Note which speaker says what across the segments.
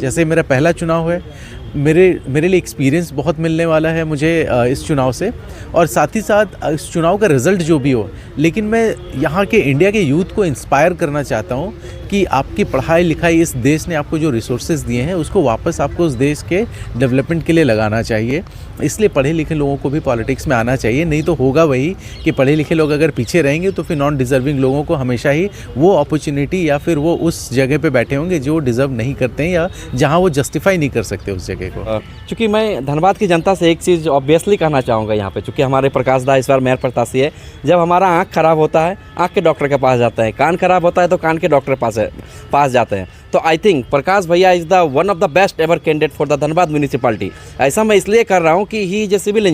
Speaker 1: जैसे मेरा पहला चुनाव है, मेरे लिए एक्सपीरियंस बहुत मिलने वाला है मुझे इस चुनाव से, और साथ ही साथ इस चुनाव का रिज़ल्ट जो भी हो, लेकिन मैं यहाँ के इंडिया के यूथ को इंस्पायर करना चाहता हूँ कि आपकी पढ़ाई लिखाई, इस देश ने आपको जो रिसोर्सेज दिए हैं उसको वापस आपको उस देश के डेवलपमेंट के लिए लगाना चाहिए। इसलिए पढ़े लिखे लोगों को भी पॉलिटिक्स में आना चाहिए, नहीं तो होगा वही कि पढ़े लिखे लोग अगर पीछे रहेंगे तो फिर नॉन डिज़र्विंग लोगों को हमेशा ही वो अपॉर्चुनिटी या फिर वो उस जगह पे बैठे होंगे जो डिज़र्व नहीं करते हैं या जहाँ वो जस्टिफाई नहीं कर सकते उस जगह को।
Speaker 2: चूँकि मैं धनबाद की जनता से एक चीज़ ऑब्वियसली कहना चाहूँगा यहाँ पे, चूँकि हमारे प्रकाश दा इस बार मेयर प्रत्याशी है, जब हमारा आँख खराब होता है आँख के डॉक्टर के पास जाते हैं, कान खराब होता है तो कान के डॉक्टर पास जाते हैं। तो आई थिंक प्रकाश भैया is the one of the best ever candidate for the Dhanbad municipality. ऐसा मैं इसलिए कर रहा हूँ कि he is a civil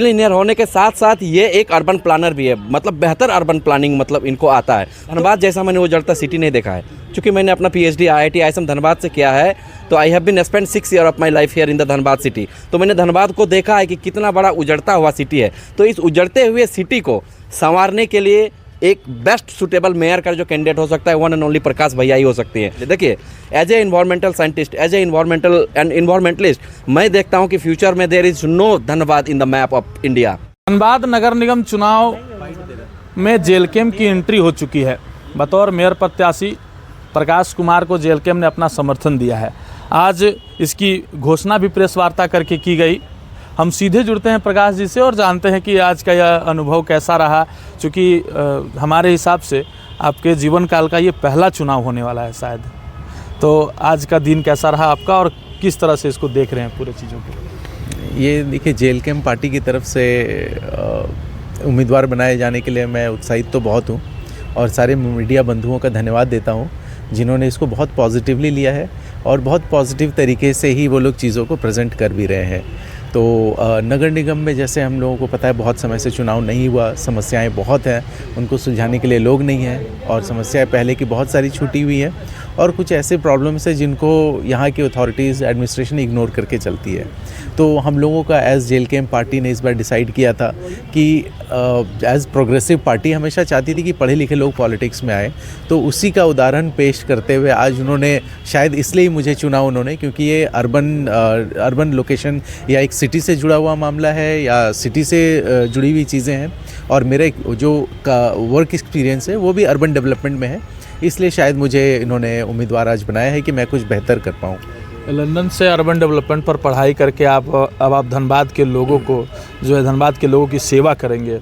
Speaker 2: engineer होने के साथ साथ ये एक अर्बन प्लानर भी है, मतलब बेहतर अर्बन प्लानिंग मतलब इनको आता है। धनबाद जैसा मैंने उजड़ता सिटी नहीं देखा है, क्योंकि मैंने अपना PhD IIT ISM धनबाद से किया है, तो I have been spend 6 year of my life here in the Dhanbad city. तो मैंने धनबाद को देखा है कि कितना बड़ा उजड़ता हुआ सिटी है। तो इस उजड़ते हुए सिटी को संवारने के लिए एक बेस्ट सुटेबल मेयर का जो कैंडिडेट हो सकता है वन एंड ओनली प्रकाश भैया ही हो सकती है। देखिए, as a environmental scientist, as a environmentalist, मैं देखता हूं कि फ्यूचर में there is no Dhanbad in the map of India.
Speaker 3: Dhanbad नगर निगम चुनाव में जेलकेम की एंट्री हो चुकी है। बतौर मेयर प्रत्याशी प्रकाश कुमार को जेलकेम ने अपना समर्थन दिया है। आज इसकी घोषणा भी प्रेस वार्ता करके की गई। हम सीधे जुड़ते हैं प्रकाश जी से और जानते हैं कि आज का यह अनुभव कैसा रहा, क्योंकि हमारे हिसाब से आपके जीवन काल का ये पहला चुनाव होने वाला है शायद। तो आज का दिन कैसा रहा आपका और किस तरह से इसको देख रहे हैं पूरे चीज़ों को?
Speaker 1: ये देखिए, जेलकेम पार्टी की तरफ से उम्मीदवार बनाए जाने के लिए मैं उत्साहित तो बहुत हूँ, और सारे मीडिया बंधुओं का धन्यवाद देता हूँ जिन्होंने इसको बहुत पॉजिटिवली लिया है और बहुत पॉजिटिव तरीके से ही वो लोग चीज़ों को प्रेजेंट कर भी रहे हैं। तो नगर निगम में जैसे हम लोगों को पता है बहुत समय से चुनाव नहीं हुआ, समस्याएं बहुत हैं, उनको सुलझाने के लिए लोग नहीं हैं, और समस्याएं पहले की बहुत सारी छूटी हुई हैं, और कुछ ऐसे प्रॉब्लम्स हैं जिनको यहाँ की अथॉरिटीज़ एडमिनिस्ट्रेशन इग्नोर करके चलती है। तो हम लोगों का एज जेलकेम पार्टी ने इस बार डिसाइड किया था कि एज प्रोग्रेसिव पार्टी हमेशा चाहती थी कि पढ़े लिखे लोग पॉलिटिक्स में आए, तो उसी का उदाहरण पेश करते हुए आज उन्होंने, शायद इसलिए मुझे चुना उन्होंने क्योंकि ये अर्बन लोकेशन या एक सिटी से जुड़ा हुआ मामला है या सिटी से जुड़ी हुई चीज़ें हैं, और मेरा जो वर्क एक्सपीरियंस है वो भी अर्बन डेवलपमेंट में है, इसलिए शायद मुझे इन्होंने उम्मीदवार आज बनाया है कि मैं कुछ बेहतर कर पाऊँ।
Speaker 3: लंदन से अर्बन डेवलपमेंट पर पढ़ाई करके अब आप धनबाद के लोगों को जो है धनबाद के लोगों की सेवा करेंगे,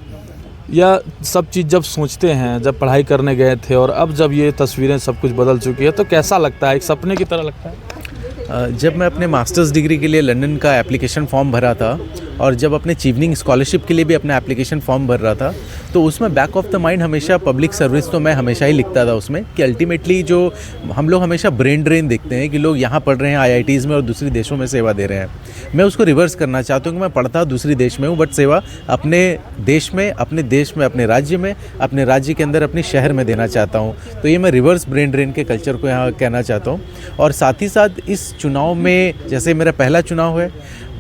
Speaker 3: यह सब चीज़ जब सोचते हैं, जब पढ़ाई करने गए थे और अब जब ये तस्वीरें सब कुछ बदल चुकी है, तो कैसा लगता है? एक सपने की तरह लगता है?
Speaker 1: जब मैं अपने मास्टर्स डिग्री के लिए लंदन का एप्लीकेशन फॉर्म भरा था, और जब अपने चीवनिंग स्कॉलरशिप के लिए भी अपना एप्लीकेशन फॉर्म भर रहा था, तो उसमें बैक ऑफ द माइंड हमेशा पब्लिक सर्विस तो मैं हमेशा ही लिखता था उसमें, कि अल्टीमेटली जो हम लोग हमेशा ब्रेन ड्रेन देखते हैं कि लोग यहाँ पढ़ रहे हैं IITs में और दूसरी देशों में सेवा दे रहे हैं। मैं उसको रिवर्स करना चाहता हूँ कि मैं पढ़ता दूसरी देश में हूँ, बट सेवा अपने देश में, अपने राज्य में, अपने राज्य के अंदर, अपने शहर में देना चाहता हूँ। तो ये मैं रिवर्स ब्रेन ड्रेन के कल्चर को यहाँ कहना चाहता हूँ। और साथ ही साथ इस चुनाव में, जैसे मेरा पहला चुनाव है,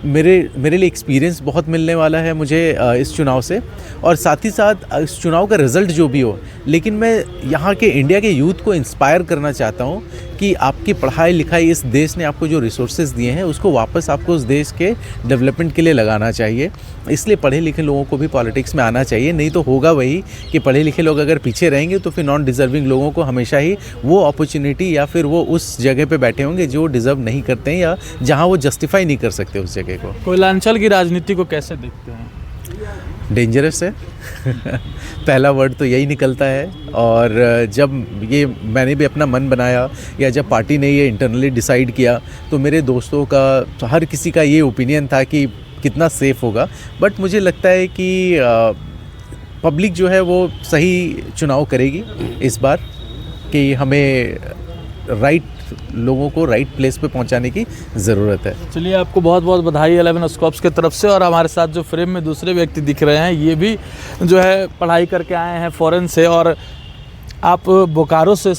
Speaker 1: मेरे लिए एक्सपीरियंस बहुत मिलने वाला है मुझे इस चुनाव से, और साथ ही साथ इस चुनाव का रिज़ल्ट जो भी हो, लेकिन मैं यहाँ के इंडिया के यूथ को इंस्पायर करना चाहता हूँ कि आपकी पढ़ाई लिखाई, इस देश ने आपको जो रिसोर्सेज दिए हैं उसको वापस आपको उस देश के डेवलपमेंट के लिए लगाना चाहिए। इसलिए पढ़े लिखे लोगों को भी पॉलिटिक्स में आना चाहिए, नहीं तो होगा वही कि पढ़े लिखे लोग अगर पीछे रहेंगे तो फिर नॉन डिज़र्विंग लोगों को हमेशा ही वो अपॉर्चुनिटी या फिर वो उस जगह पे बैठे होंगे जो डिज़र्व नहीं करते हैं या जहाँ वो जस्टिफाई नहीं कर सकते उस जगह को।
Speaker 3: कोयलांचल की राजनीति को कैसे देखते हैं?
Speaker 1: डेंजरस है पहला वर्ड तो यही निकलता है। और जब ये मैंने भी अपना मन बनाया या जब पार्टी ने ये इंटरनली डिसाइड किया, तो मेरे दोस्तों का, तो हर किसी का ये ओपिनियन था कि कितना सेफ़ होगा, बट मुझे लगता है कि पब्लिक जो है वो सही चुनाव करेगी इस बार, कि हमें राइट लोगों को राइट प्लेस पे पहुंचाने की ज़रूरत है।
Speaker 3: चलिए, आपको बहुत बहुत बधाई 11 स्कॉप्स की तरफ से। और हमारे साथ जो फ्रेम में दूसरे व्यक्ति दिख रहे हैं, ये भी जो है पढ़ाई करके आए हैं फ़ॉरेन से, और आप बोकारो से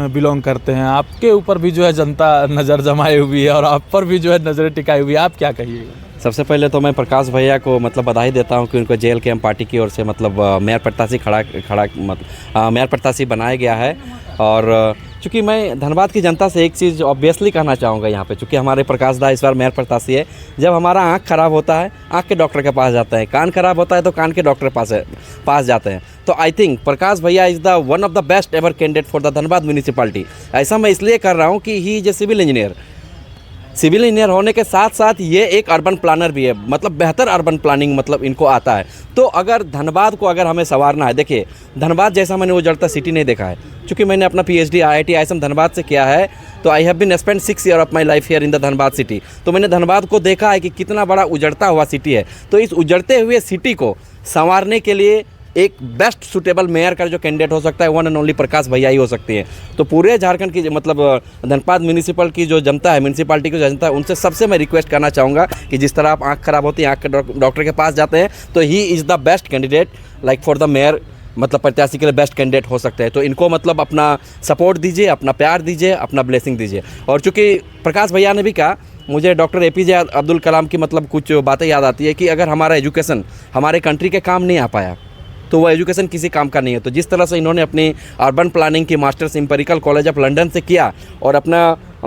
Speaker 3: बिलोंग करते हैं। आपके ऊपर भी जो है जनता नज़र जमाई हुई है और आप पर भी जो है नज़रें टिकाई हुई है, आप क्या कहिएगा?
Speaker 2: सबसे पहले तो मैं प्रकाश भैया को मतलब बधाई देता हूं कि उनको जेलकेम पार्टी की ओर से मतलब मेयर प्रत्याशी मेयर प्रत्याशी बनाया गया है। और चूँकि मैं धनबाद की जनता से एक चीज़ ऑब्वियसली कहना चाहूँगा यहाँ पे, चूँकि हमारे प्रकाश दा इस बार मेयर प्रत्याशी है। जब हमारा आँख ख़राब होता है आँख के डॉक्टर के पास जाते हैं, कान ख़राब होता है तो कान के डॉक्टर पास जाते हैं। तो आई थिंक प्रकाश भैया is the one of the best ever candidate for the Dhanbad municipality. ऐसा मैं इसलिए कर रहा हूँ कि he is a civil engineer होने के साथ साथ ये एक अर्बन प्लानर भी है, मतलब बेहतर अर्बन प्लानिंग मतलब इनको आता है। तो अगर धनबाद को अगर हमें संवारना है, देखिए धनबाद जैसा मैंने उजड़ता सिटी नहीं देखा है, क्योंकि मैंने अपना PhD IIT ISM धनबाद से किया है। तो I have been spend 6 year of my life here in the Dhanbad city. तो मैंने धनबाद को देखा है कि कितना बड़ा उजड़ता हुआ सिटी है। तो इस उजड़ते हुए सिटी को संवारने के लिए एक बेस्ट सुटेबल मेयर का जो कैंडिडेट हो सकता है वन एंड ओनली प्रकाश भैया ही हो सकती है। तो पूरे झारखंड की मतलब धनबाद म्यूनिसिपल की जो जनता है, म्यूनिसिपालिटी की जो जनता है, उनसे सबसे मैं रिक्वेस्ट करना चाहूँगा कि जिस तरह आप आँख ख़राब होती है आँख के डॉक्टर के पास जाते हैं, तो he is the best candidate like for the mayor, मतलब प्रत्याशी के लिए बेस्ट कैंडिडेट हो सकते हैं। तो इनको मतलब अपना सपोर्ट दीजिए, अपना प्यार दीजिए, अपना ब्लेसिंग दीजिए। और चूँकि प्रकाश भैया ने भी कहा, मुझे डॉक्टर APJ अब्दुल कलाम की मतलब कुछ बातें याद आती है कि अगर हमारा एजुकेशन हमारे कंट्री के काम नहीं आ पाया तो वो एजुकेशन किसी काम का नहीं है। तो जिस तरह से इन्होंने अपनी अर्बन प्लानिंग की masters empirical college of London से किया और अपना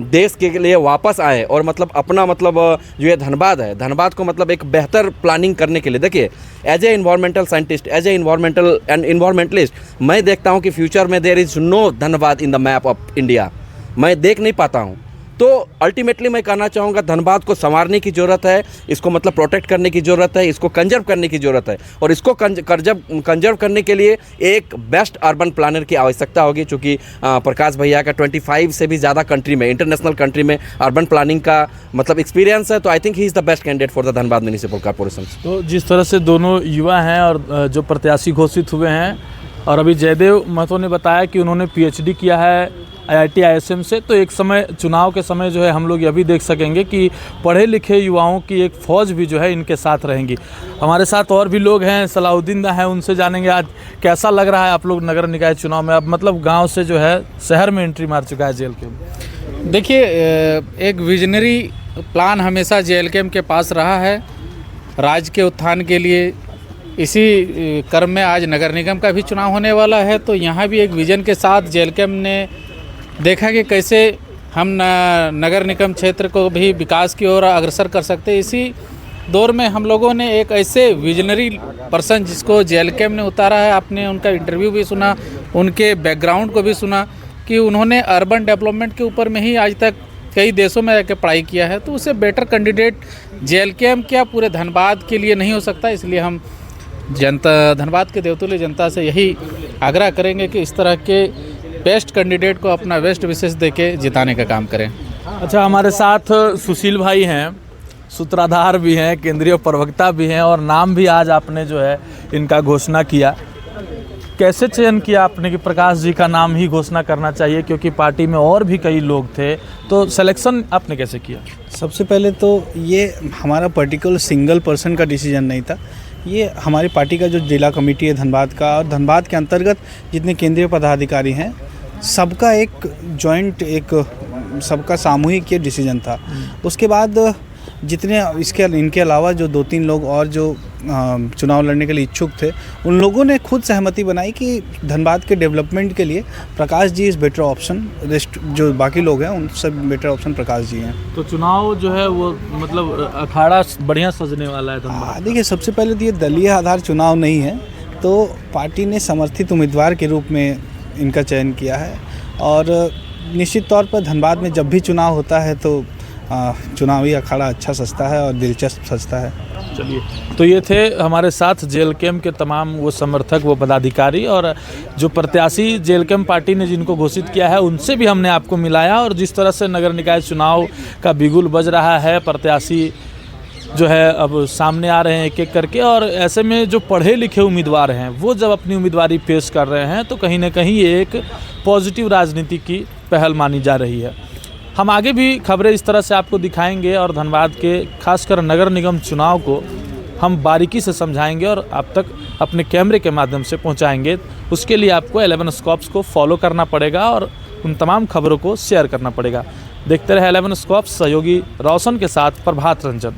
Speaker 2: देश के लिए वापस आए और मतलब अपना मतलब जो ये धनबाद है, धनबाद को मतलब एक बेहतर प्लानिंग करने के लिए, देखिए as a environmental scientist, as a environmental and environmentalist, मैं देखता हूँ कि फ्यूचर में there is no Dhanbad in the map of India, मैं देख नहीं पाता हूँ। तो अल्टीमेटली मैं कहना चाहूँगा धनबाद को संवारने की ज़रूरत है, इसको मतलब प्रोटेक्ट करने की ज़रूरत है, इसको कंजर्व करने की ज़रूरत है। और इसको कंजर्व करने के लिए एक बेस्ट अर्बन प्लानर की आवश्यकता होगी, चूँकि प्रकाश भैया का 25 से भी ज़्यादा कंट्री में, इंटरनेशनल कंट्री में अर्बन प्लानिंग का मतलब एक्सपीरियंस है। तो I think he is the best candidate for the Dhanbad municipal corporation.
Speaker 3: तो जिस तरह से दोनों युवा हैं और जो प्रत्याशी घोषित हुए हैं, और अभी जयदेव महतो ने बताया कि उन्होंने PhD किया है IIT ISM से, तो एक समय चुनाव के समय जो है हम लोग यह भी देख सकेंगे कि पढ़े लिखे युवाओं की एक फ़ौज भी जो है इनके साथ रहेंगी। हमारे साथ और भी लोग हैं, सलाउद्दीन दा हैं, उनसे जानेंगे आज कैसा लग रहा है आप लोग नगर निकाय चुनाव में। अब मतलब गांव से जो है शहर में एंट्री मार चुका है JLKM।
Speaker 4: देखिए, एक विजनरी प्लान हमेशा JLKM के पास रहा है राज्य के उत्थान के लिए। इसी क्रम में आज नगर निगम का भी चुनाव होने वाला है, तो यहाँ भी एक विजन के साथ JLKM ने देखा कि कैसे हम नगर निगम क्षेत्र को भी विकास की ओर अग्रसर कर सकते हैं। इसी दौर में हम लोगों ने एक ऐसे विजनरी पर्सन जिसको JLKM ने उतारा है, आपने उनका इंटरव्यू भी सुना, उनके बैकग्राउंड को भी सुना कि उन्होंने अर्बन डेवलपमेंट के ऊपर में ही आज तक कई देशों में रहकर पढ़ाई किया है। तो उससे बेटर कैंडिडेट JLKM क्या पूरे धनबाद के लिए नहीं हो सकता। इसलिए हम जनता, धनबाद के देवतुल्य जनता से यही आग्रह करेंगे कि इस तरह के बेस्ट कैंडिडेट को अपना बेस्ट विशेष देके जिताने का काम करें।
Speaker 3: अच्छा, हमारे साथ सुशील भाई हैं, सूत्रधार भी हैं, केंद्रीय प्रवक्ता भी हैं, और नाम भी आज आपने जो है इनका घोषणा किया। कैसे चयन किया आपने कि प्रकाश जी का नाम ही घोषणा करना चाहिए, क्योंकि पार्टी में और भी कई लोग थे, तो सिलेक्शन आपने कैसे किया?
Speaker 5: सबसे पहले तो ये हमारा पर्टिकुलर सिंगल पर्सन का डिसीजन नहीं था, ये हमारी पार्टी का जो जिला कमेटी है धनबाद का, और धनबाद के अंतर्गत जितने केंद्रीय पदाधिकारी हैं सबका एक जॉइंट, एक सबका सामूहिक ये डिसीजन था। उसके बाद जितने इनके अलावा जो 2-3 लोग और जो चुनाव लड़ने के लिए इच्छुक थे, उन लोगों ने खुद सहमति बनाई कि धनबाद के डेवलपमेंट के लिए Prakash ji is better option, rest जो बाकी लोग हैं उनसे बेटर ऑप्शन प्रकाश जी हैं।
Speaker 3: तो चुनाव जो है वो मतलब अखाड़ा बढ़िया सजने वाला है धनबाद।
Speaker 5: देखिए, सबसे पहले तो ये दलीय आधार चुनाव नहीं है, तो पार्टी ने समर्थित उम्मीदवार के रूप में इनका चयन किया है। और निश्चित तौर पर धनबाद में जब भी चुनाव होता है तो चुनावी अखाड़ा अच्छा सजता है और दिलचस्प सजता है।
Speaker 3: चलिए, तो ये थे हमारे साथ JLKM के तमाम वो समर्थक, वो पदाधिकारी, और जो प्रत्याशी JLKM पार्टी ने जिनको घोषित किया है उनसे भी हमने आपको मिलाया। और जिस तरह से नगर निकाय चुनाव का बिगुल बज रहा है, प्रत्याशी जो है अब सामने आ रहे हैं एक एक करके, और ऐसे में जो पढ़े लिखे उम्मीदवार हैं वो जब अपनी उम्मीदवारी पेश कर रहे हैं तो कहीं ना कहीं ये एक पॉजिटिव राजनीति की पहल मानी जा रही है। हम आगे भी खबरें इस तरह से आपको दिखाएंगे और धनबाद के खासकर नगर निगम चुनाव को हम बारीकी से समझाएंगे और आप तक अपने कैमरे के माध्यम से पहुंचाएंगे। उसके लिए आपको 11 स्कॉप्स को फॉलो करना पड़ेगा और उन तमाम खबरों को शेयर करना पड़ेगा। देखते रहे 11 स्कॉप्स, सहयोगी रोशन के साथ प्रभात रंजन।